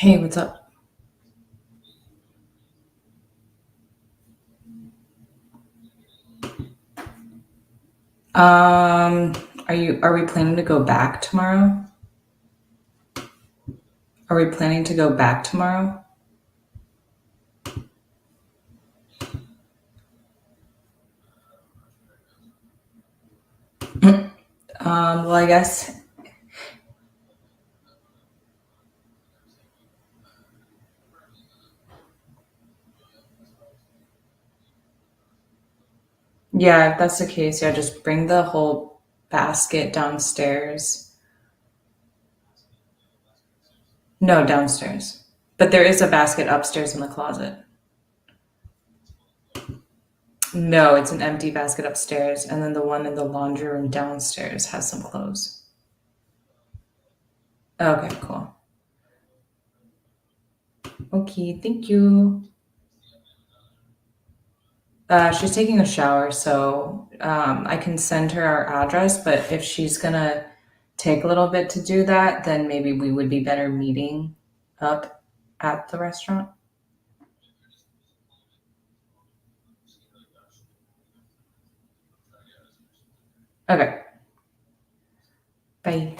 Hey, what's up? Um, are we planning to go back tomorrow? Are we planning to go back tomorrow? Well, I guess, yeah, if that's the case, yeah, just bring the whole basket downstairs. No, downstairs. But there is a basket upstairs in the closet. No, it's an empty basket upstairs, and then the one in the laundry room downstairs has some clothes. Okay, cool. Okay, thank you. She's taking a shower, so I can send her our address. But if she's gonna take a little bit to do that, then maybe we would be better meeting up at the restaurant. Okay, bye.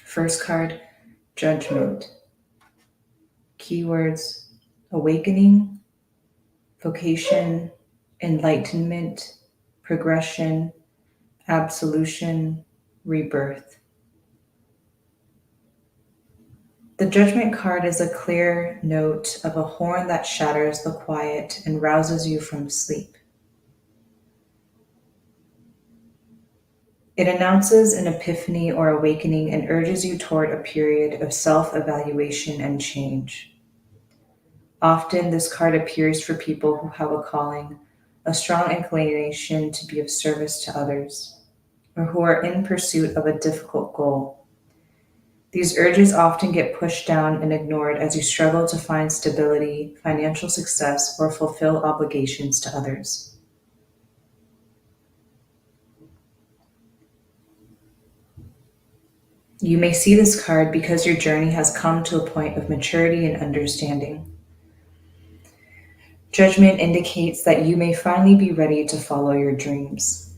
First card, Judgment. Keywords, awakening, vocation, enlightenment, progression, absolution, rebirth. The Judgment card is a clear note of a horn that shatters the quiet and rouses you from sleep. It announces an epiphany or awakening and urges you toward a period of self-evaluation and change. Often, this card appears for people who have a calling, a strong inclination to be of service to others, or who are in pursuit of a difficult goal. These urges often get pushed down and ignored as you struggle to find stability, financial success, or fulfill obligations to others. You may see this card because your journey has come to a point of maturity and understanding. Judgment indicates that you may finally be ready to follow your dreams.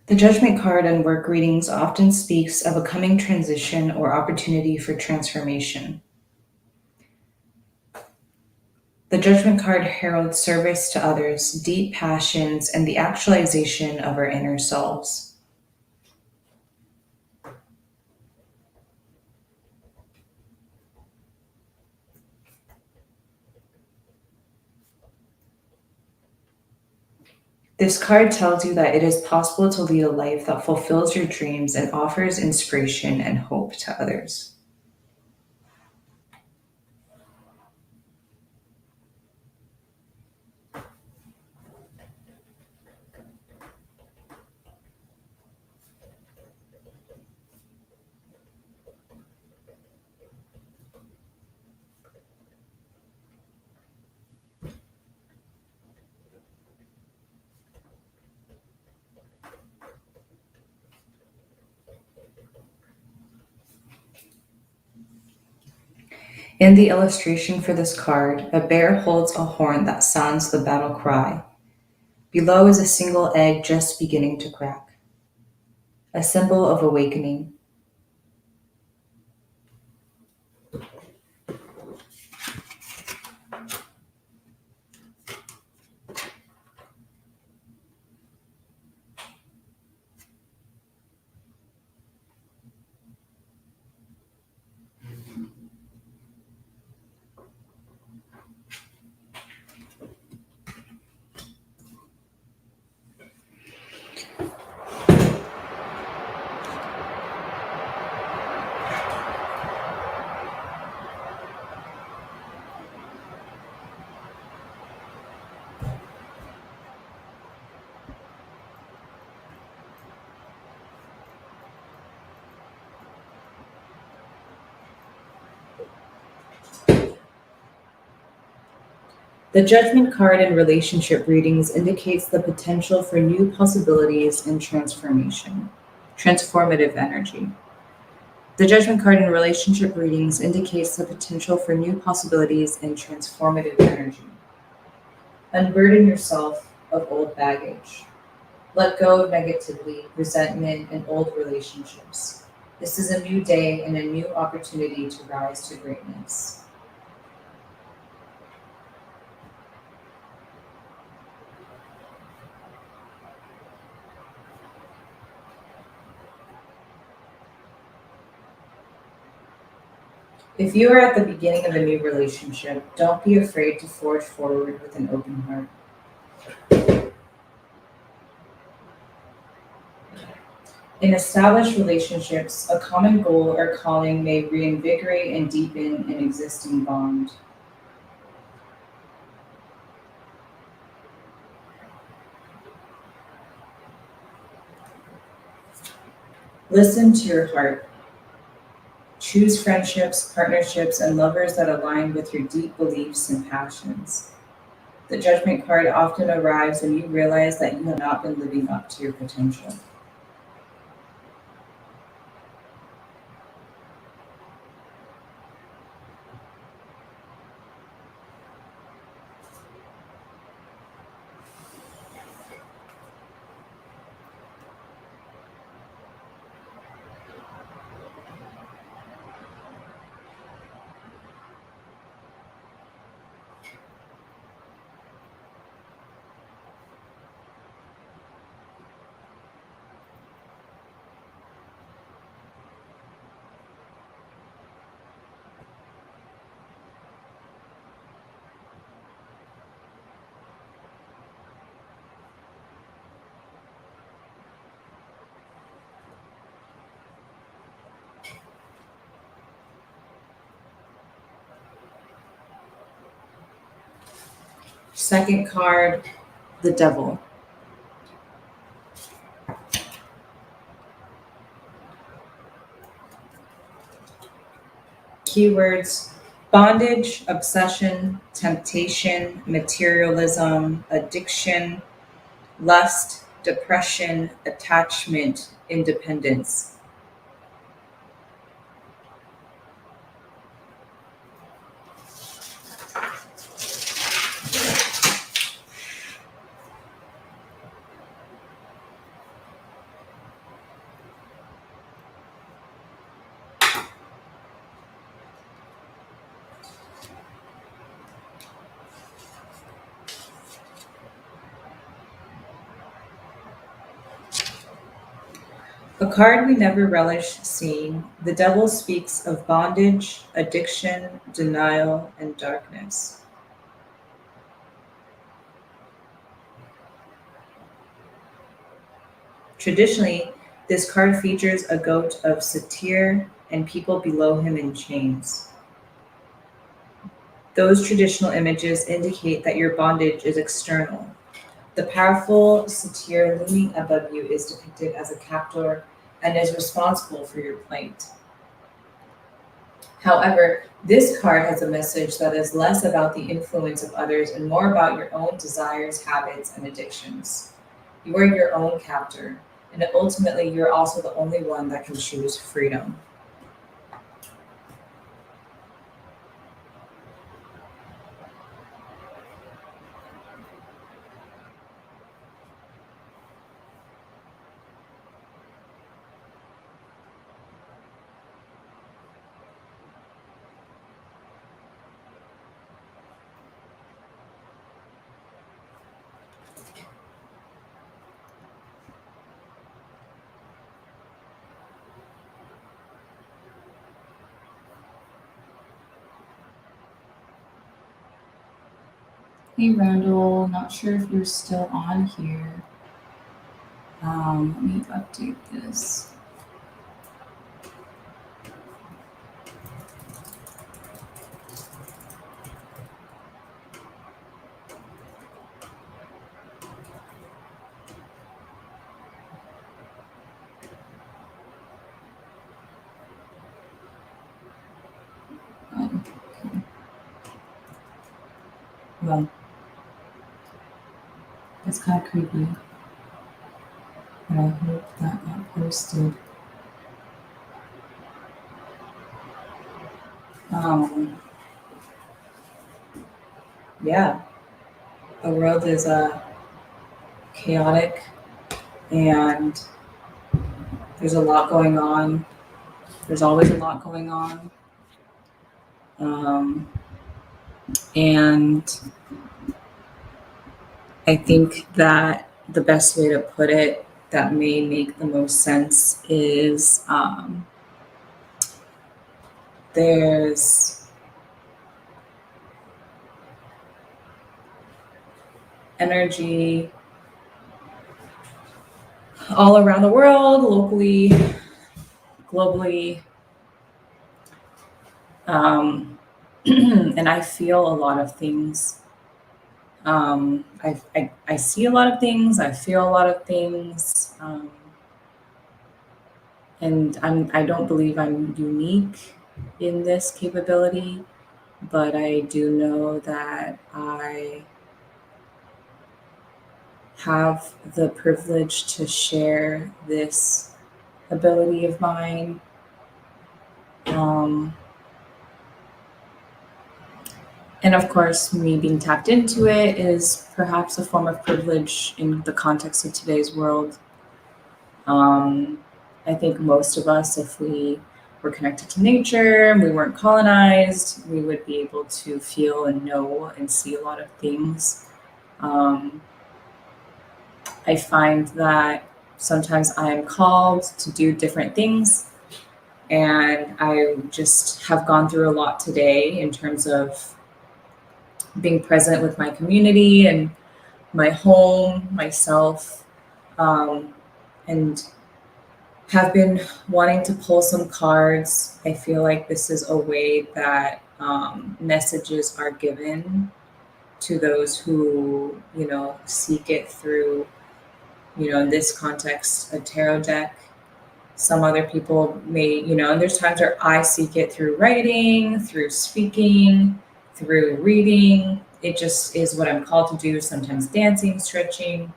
The Judgment card in work readings often speaks of a coming transition or opportunity for transformation. The Judgment card heralds service to others, deep passions, and the actualization of our inner selves. This card tells you that it is possible to lead a life that fulfills your dreams and offers inspiration and hope to others. In the illustration for this card, a bear holds a horn that sounds the battle cry. Below is a single egg just beginning to crack, a symbol of awakening. The Judgment card in relationship readings indicates the potential for new possibilities and transformation, transformative energy. The Judgment card in relationship readings indicates the potential for new possibilities and transformative energy. Unburden yourself of old baggage. Let go of negativity, resentment, and old relationships. This is a new day and a new opportunity to rise to greatness. If you are at the beginning of a new relationship, don't be afraid to forge forward with an open heart. In established relationships, a common goal or calling may reinvigorate and deepen an existing bond. Listen to your heart. Choose friendships, partnerships, and lovers that align with your deep beliefs and passions. The judgment card often arrives when you realize that you have not been living up to your potential. Second card, the devil. Keywords: bondage, obsession, temptation, materialism, addiction, lust, depression, attachment, independence. A card we never relish seeing, the devil speaks of bondage, addiction, denial, and darkness. Traditionally, this card features a goat of satyr and people below him in chains. Those traditional images indicate that your bondage is external. The powerful satyr looming above you is depicted as a captor and is responsible for your plight. However, this card has a message that is less about the influence of others and more about your own desires, habits, and addictions. You are your own captor, and ultimately, you're also the only one that can choose freedom. Hey Randall, not sure if you're still on here. Let me update this. Okay. Well, it's kind of creepy, but I hope that got posted. Um, yeah, the world is chaotic, and there's a lot going on. There's always a lot going on. Um, and I think that the best way to put it that may make the most sense is there's energy all around the world, locally, globally. And I feel a lot of things. I see a lot of things. I feel a lot of things. And I don't believe I'm unique in this capability, but I do know that I have the privilege to share this ability of mine. And of course, me being tapped into it is perhaps a form of privilege in the context of today's world. I think most of us, if we were connected to nature and we weren't colonized, we would be able to feel and know and see a lot of things. I find that sometimes I am called to do different things, and I just have gone through a lot today in terms of being present with my community and my home, myself, and have been wanting to pull some cards. I feel like this is a way that messages are given to those who, seek it through, in this context, a tarot deck. Some other people may, and there's times where I seek it through writing, through speaking, through reading. It just is what I'm called to do. Sometimes dancing, stretching,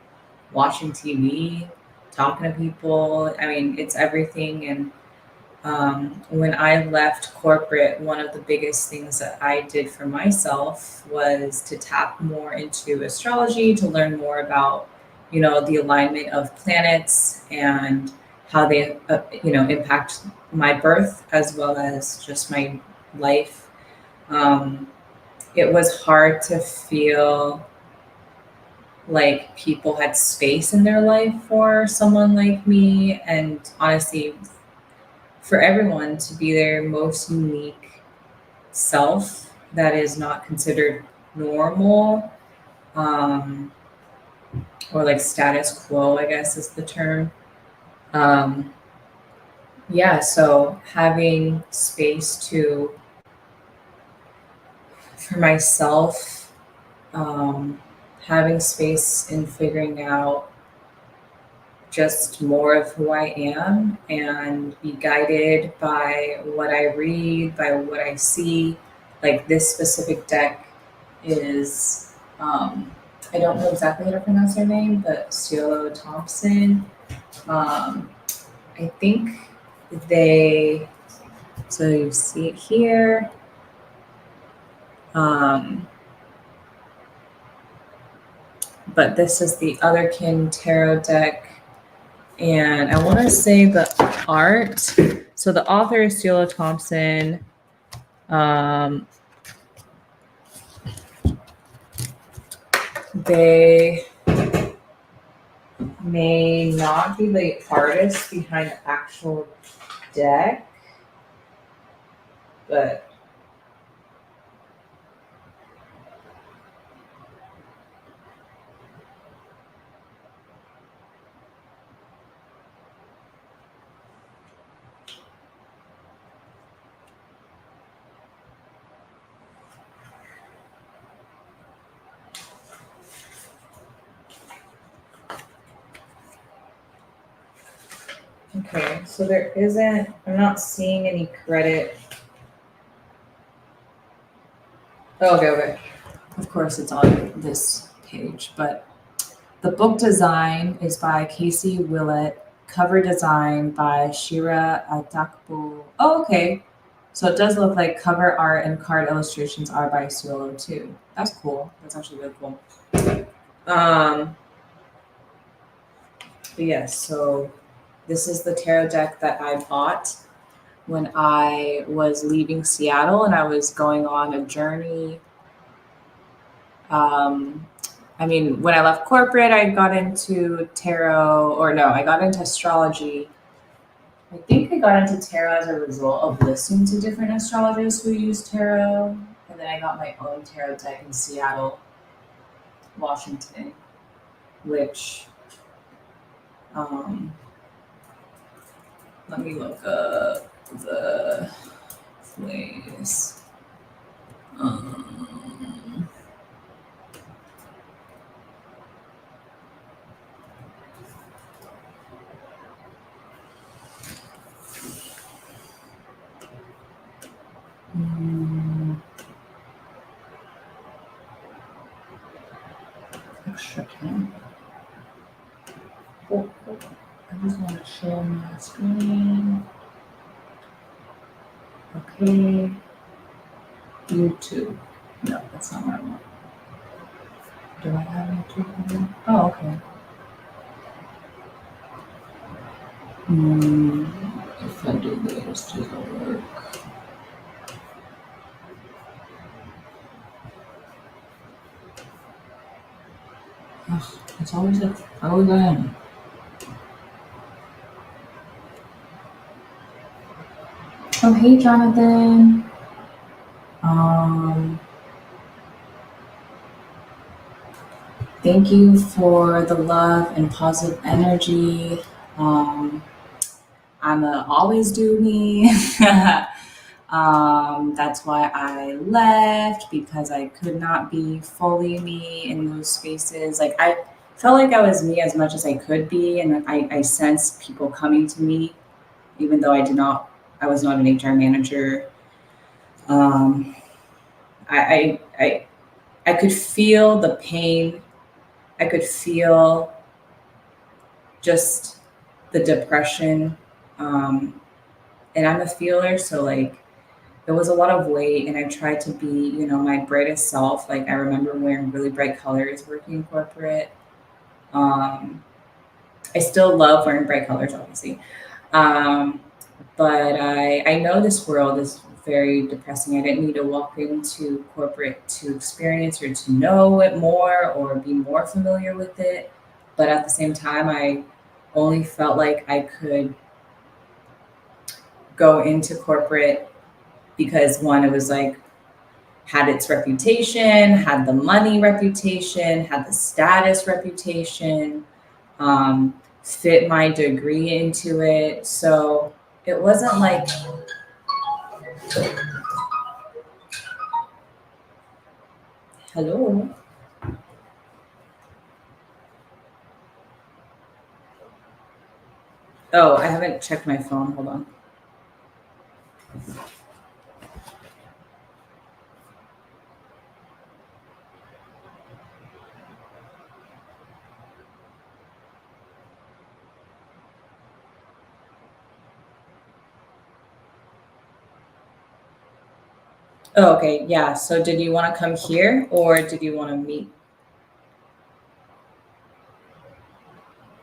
watching TV, talking to people. I mean, it's everything. And when I left corporate, one of the biggest things that I did for myself was to tap more into astrology, to learn more about, the alignment of planets and how they, impact my birth as well as just my life. It was hard to feel like people had space in their life for someone like me, and honestly, for everyone to be their most unique self that is not considered normal, um, or like status quo, I guess is the term. Um, yeah, so having space for myself, having space in figuring out just more of who I am and be guided by what I read, by what I see. Like this specific deck is, I don't know exactly how to pronounce her name, but Ciolo Thompson. I think they, so you see it here. But this is the Otherkin Tarot deck. And I want to say the art. So the author is Ciolo Thompson. They may not be the artist behind the actual deck, but okay. So there isn't, I'm not seeing any credit. Oh, okay. Of course, it's on this page, but the book design is by Casey Willett. Cover design by Shira Atakbo. Oh, okay. So it does look like cover art and card illustrations are by Ciolo too. That's cool. That's actually really cool. But yes, so this is the tarot deck that I bought when I was leaving Seattle and I was going on a journey. Um, I mean, when I left corporate, I got into tarot, or no, I got into astrology. I think I got into tarot as a result of listening to different astrologers who use tarot. And then I got my own tarot deck in Seattle, Washington, which, um, let me look up the place. Um, mm, extra camera. I just want to share my screen. Okay. YouTube. No, that's not what I want. Do I have YouTube? Oh, okay. If I do this, does it work? Ugh, it's always a again. Oh, hey, Jonathan. Um, Thank you for the love and positive energy. Um, I'm a always do me. That's why I left because I could not be fully me in those spaces. Like I felt like I was me as much as I could be, and I sensed people coming to me, even though I was not an HR manager. Um, I could feel the pain. I could feel just the depression. Um, and I'm a feeler, so like there was a lot of weight, and I tried to be, my brightest self. Like I remember wearing really bright colors working in corporate. Um, I still love wearing bright colors, obviously. Um, but I know this world is very depressing. I didn't need to walk into corporate to experience or to know it more or be more familiar with it. But at the same time, I only felt like I could go into corporate because one, it was like had its reputation, had the money reputation, had the status reputation, fit my degree into it. So it wasn't like, hello. Oh, I haven't checked my phone. Hold on. Oh, okay. Yeah. So did you want to come here or did you want to meet?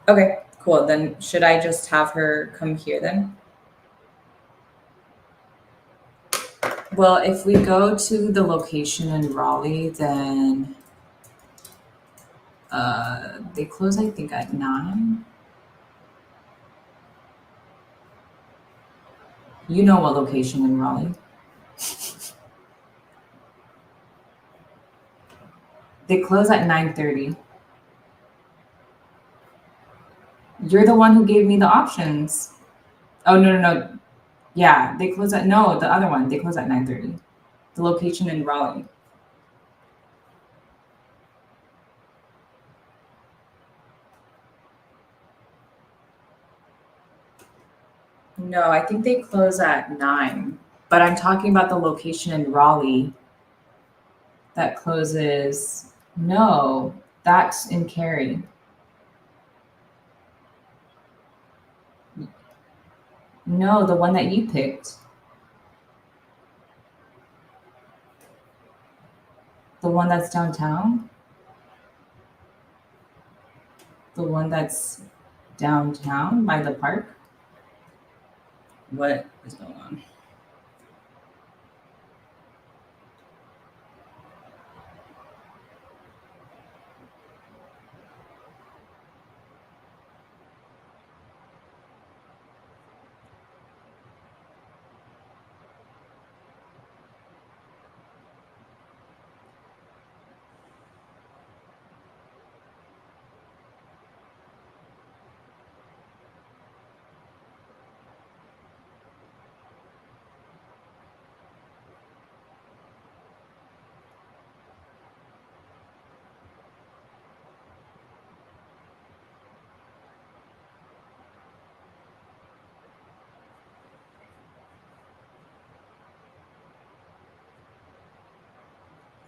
Okay, cool. Then should I just have her come here then? Well, if we go to the location in Raleigh, then they close, I think, at 9. You know what location in Raleigh? They close at 9:30. You're the one who gave me the options. Oh, no, no, no. Yeah, they close at, no, the other one. They close at 9:30. The location in Raleigh. No, I think they close at 9. But I'm talking about the location in Raleigh that closes. No, that's in Cary. No, the one that you picked. The one that's downtown. The one that's downtown by the park. What is going on?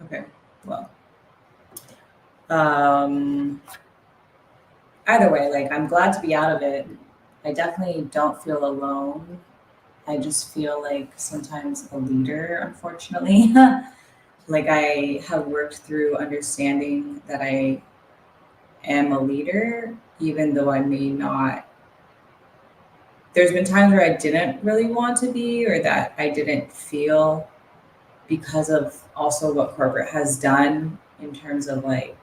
Okay, well, um, either way, like I'm glad to be out of it. I definitely don't feel alone. I just feel like sometimes a leader, unfortunately. Like I have worked through understanding that I am a leader, even though I may not. There's been times where I didn't really want to be, or that I didn't feel because of also what corporate has done in terms of like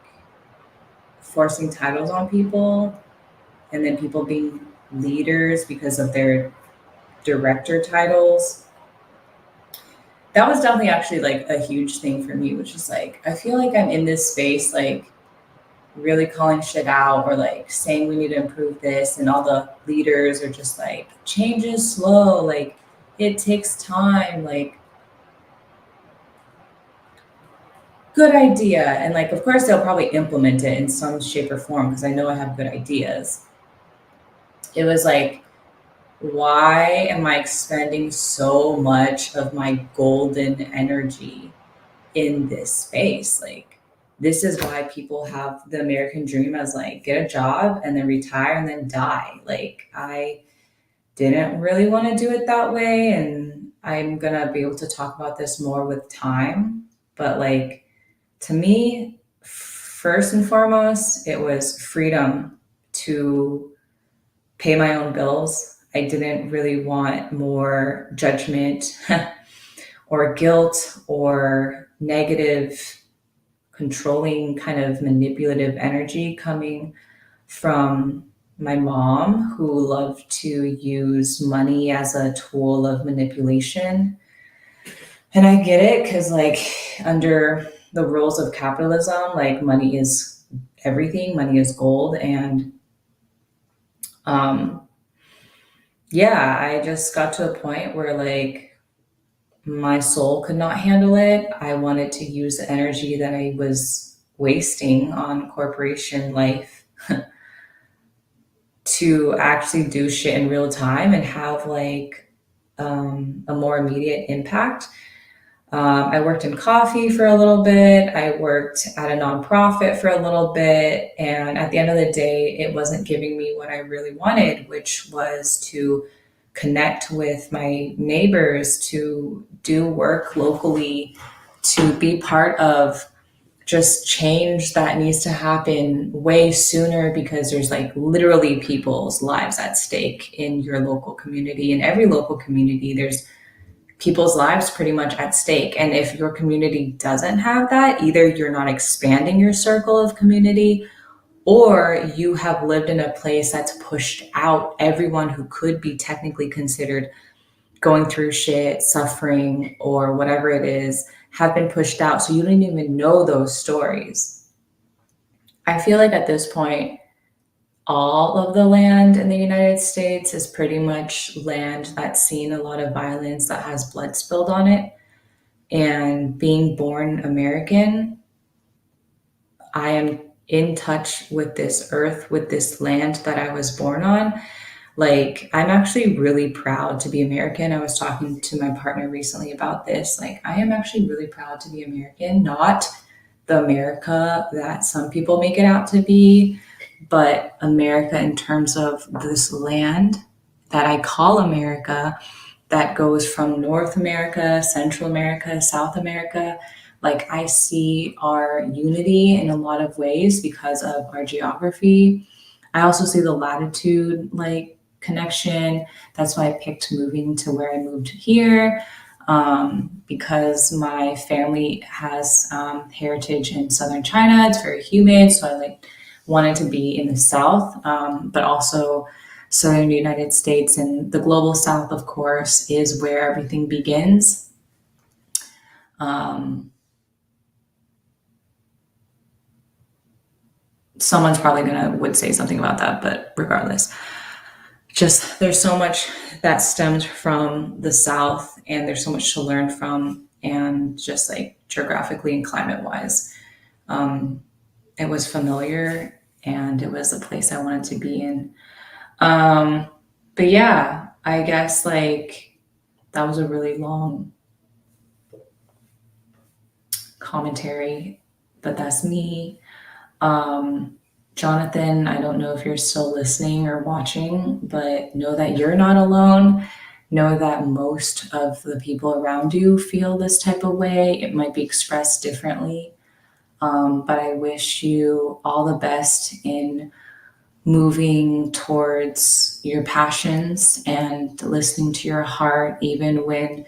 forcing titles on people and then people being leaders because of their director titles. That was definitely actually like a huge thing for me, which is like I feel like I'm in this space like really calling shit out or like saying we need to improve this, and all the leaders are just like change is slow, like it takes time, like good idea. And like of course they'll probably implement it in some shape or form because I know I have good ideas. It was like, why am I expending so much of my golden energy in this space? Like, this is why people have the American dream as like get a job and then retire and then die. Like, I didn't really want to do it that way. And I'm going to be able to talk about this more with time. But like, to me, first and foremost, it was freedom to pay my own bills. I didn't really want more judgment or guilt or negative, controlling, kind of manipulative energy coming from my mom, who loved to use money as a tool of manipulation. And I get it because, like, under the rules of capitalism, like, money is everything, money is gold. And um, yeah, I just got to a point where, like, my soul could not handle it. I wanted to use the energy that I was wasting on corporation life to actually do shit in real time and have like a more immediate impact. I worked in coffee for a little bit. I worked at a nonprofit for a little bit. And at the end of the day, it wasn't giving me what I really wanted, which was to connect with my neighbors, to do work locally, to be part of just change that needs to happen way sooner, because there's like literally people's lives at stake in your local community. In every local community, there's people's lives pretty much at stake. And if your community doesn't have that, either you're not expanding your circle of community, or you have lived in a place that's pushed out everyone who could be technically considered going through shit, suffering, or whatever it is, have been pushed out. So you don't even know those stories. I feel like at this point, all of the land in the United States is pretty much land that's seen a lot of violence, that has blood spilled on it. And being born American, I am in touch with this earth, with this land that I was born on. Like, I'm actually really proud to be American. I was talking to my partner recently about this. Like, I am actually really proud to be American, not the America that some people make it out to be, but America in terms of this land that I call America, that goes from North America, Central America, South America. Like, I see our unity in a lot of ways because of our geography. I also see the latitude like connection. That's why I picked moving to where I moved here, because my family has heritage in southern China. It's very humid, so I like wanted to be in the south, but also southern United States and the global south, of course, is where everything begins. Um, Someone's probably would say something about that, but regardless, just there's so much that stemmed from the South, and there's so much to learn from, and just like geographically and climate wise, um, it was familiar and it was a place I wanted to be in. Um, but yeah, I guess like that was a really long commentary, but that's me. Um, Jonathan, I don't know if you're still listening or watching, but know that you're not alone. Know that most of the people around you feel this type of way. It might be expressed differently, but I wish you all the best in moving towards your passions and listening to your heart, even when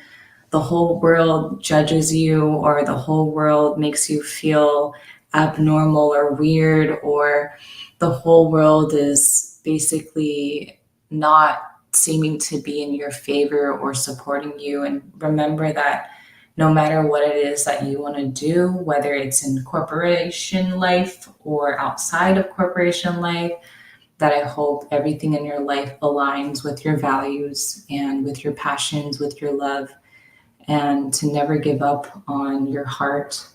the whole world judges you or the whole world makes you feel abnormal or weird, or the whole world is basically not seeming to be in your favor or supporting you. And remember that no matter what it is that you want to do, whether it's in corporation life or outside of corporation life, that I hope everything in your life aligns with your values and with your passions, with your love, and to never give up on your heart.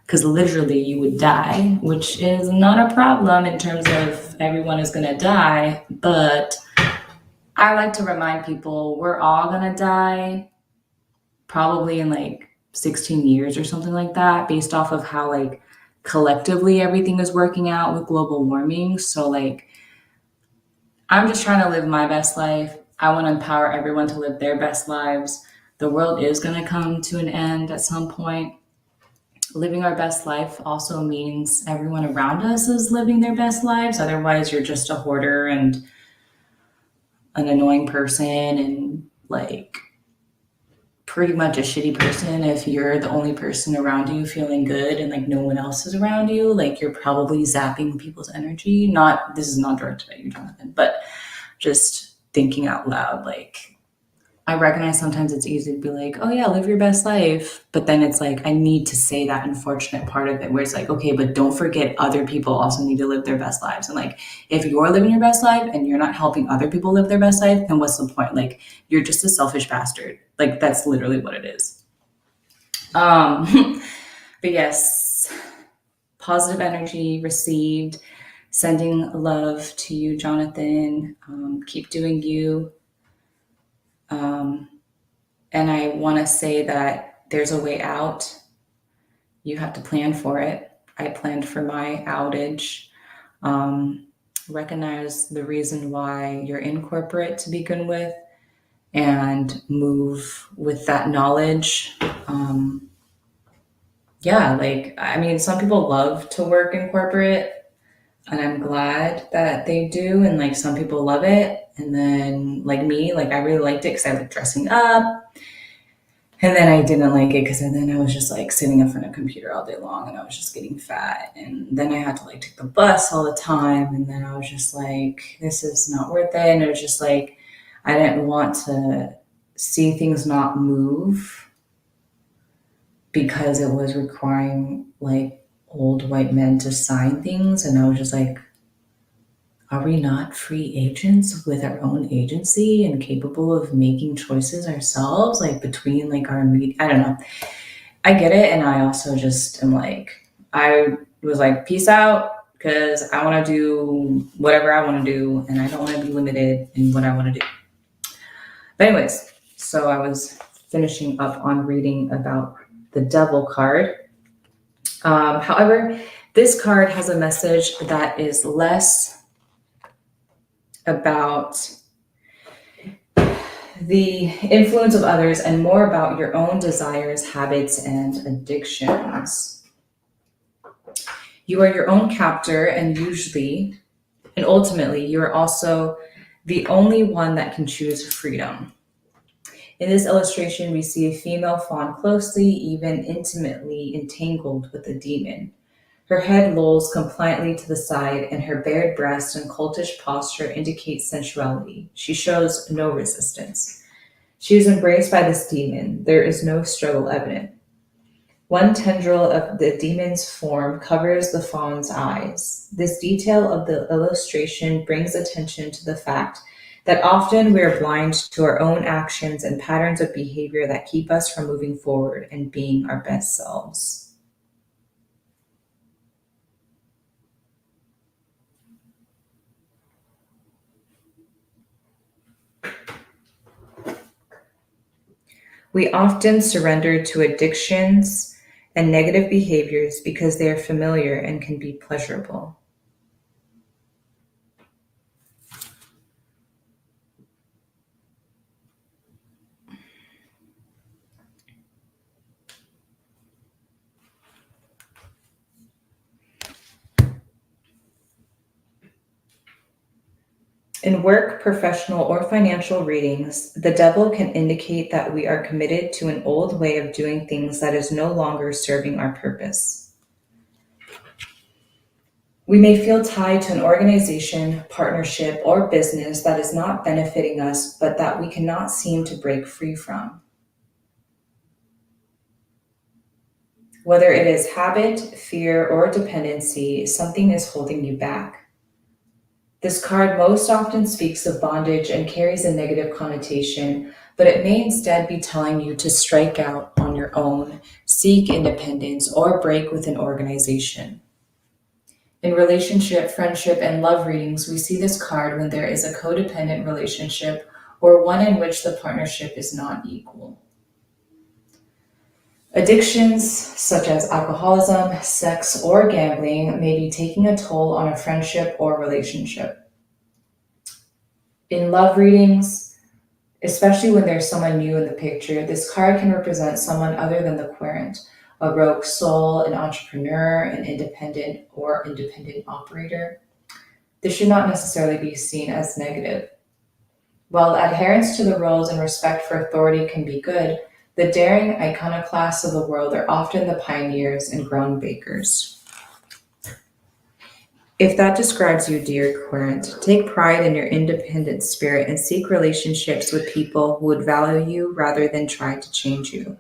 Because literally you would die, which is not a problem in terms of everyone is going to die. But I like to remind people we're all going to die probably in like 16 years or something like that, based off of how like collectively everything is working out with global warming. So like I'm just trying to live my best life. I want to empower everyone to live their best lives. The world is going to come to an end at some point. Living our best life also means everyone around us is living their best lives. Otherwise, you're just a hoarder and an annoying person and like pretty much a shitty person if you're the only person around you feeling good and like no one else is around you. Like you're probably zapping people's energy. Not, this is not directed at you, Jonathan, but just thinking out loud. Like I recognize sometimes it's easy to be like, oh yeah, live your best life. But then it's like, I need to say that unfortunate part of it where it's like, okay, but don't forget other people also need to live their best lives. And like, if you're living your best life and you're not helping other people live their best life, then what's the point? Like, you're just a selfish bastard. Like, that's literally what it is. But yes, positive energy received. Sending love to you, Jonathan. Keep doing you. And I want to say that there's a way out. You have to plan for it. I planned for my outage. Recognize the reason why you're in corporate to begin with and move with that knowledge. Yeah, like, I mean, some people love to work in corporate, and I'm glad that they do. And like, some people love it. And then, like me, like, I really liked it because I like dressing up. And then I didn't like it because then I was just like sitting in front of a computer all day long and I was just getting fat. And then I had to like take the bus all the time. And then I was just like, this is not worth it. And it was just like, I didn't want to see things not move because it was requiring like old white men to sign things. And I was just like, are we not free agents with our own agency and capable of making choices ourselves, like between like our immediate, I don't know. I get it. And I also just am like, I was like, peace out, because I want to do whatever I want to do and I don't want to be limited in what I want to do. But anyways, so I was finishing up on reading about the Devil card. However, this card has a message that is less about the influence of others and more about your own desires, habits, and addictions. You are your own captor, and ultimately, you are also the only one that can choose freedom. In this illustration, we see a female fawn closely, even intimately entangled with a demon. Her head lolls compliantly to the side, and her bared breast and cultish posture indicate sensuality. She shows no resistance. She is embraced by this demon. There is no struggle evident. One tendril of the demon's form covers the fawn's eyes. This detail of the illustration brings attention to the fact that often we are blind to our own actions and patterns of behavior that keep us from moving forward and being our best selves. We often surrender to addictions and negative behaviors because they are familiar and can be pleasurable. In work, professional, or financial readings, the devil can indicate that we are committed to an old way of doing things that is no longer serving our purpose. We may feel tied to an organization, partnership, or business that is not benefiting us, but that we cannot seem to break free from. Whether it is habit, fear, or dependency, something is holding you back. This card most often speaks of bondage and carries a negative connotation, but it may instead be telling you to strike out on your own, seek independence, or break with an organization. In relationship, friendship, and love readings, we see this card when there is a codependent relationship or one in which the partnership is not equal. Addictions such as alcoholism, sex, or gambling may be taking a toll on a friendship or relationship. In love readings, especially when there's someone new in the picture, this card can represent someone other than the querent, a rogue soul, an entrepreneur, an independent operator. This should not necessarily be seen as negative. While adherence to the roles and respect for authority can be good, the daring iconoclasts of the world are often the pioneers and groundbreakers. If that describes you, dear Querent, take pride in your independent spirit and seek relationships with people who would value you rather than try to change you.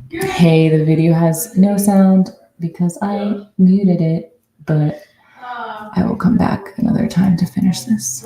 Hey, the video has no sound because I muted it, but I will come back another time to finish this.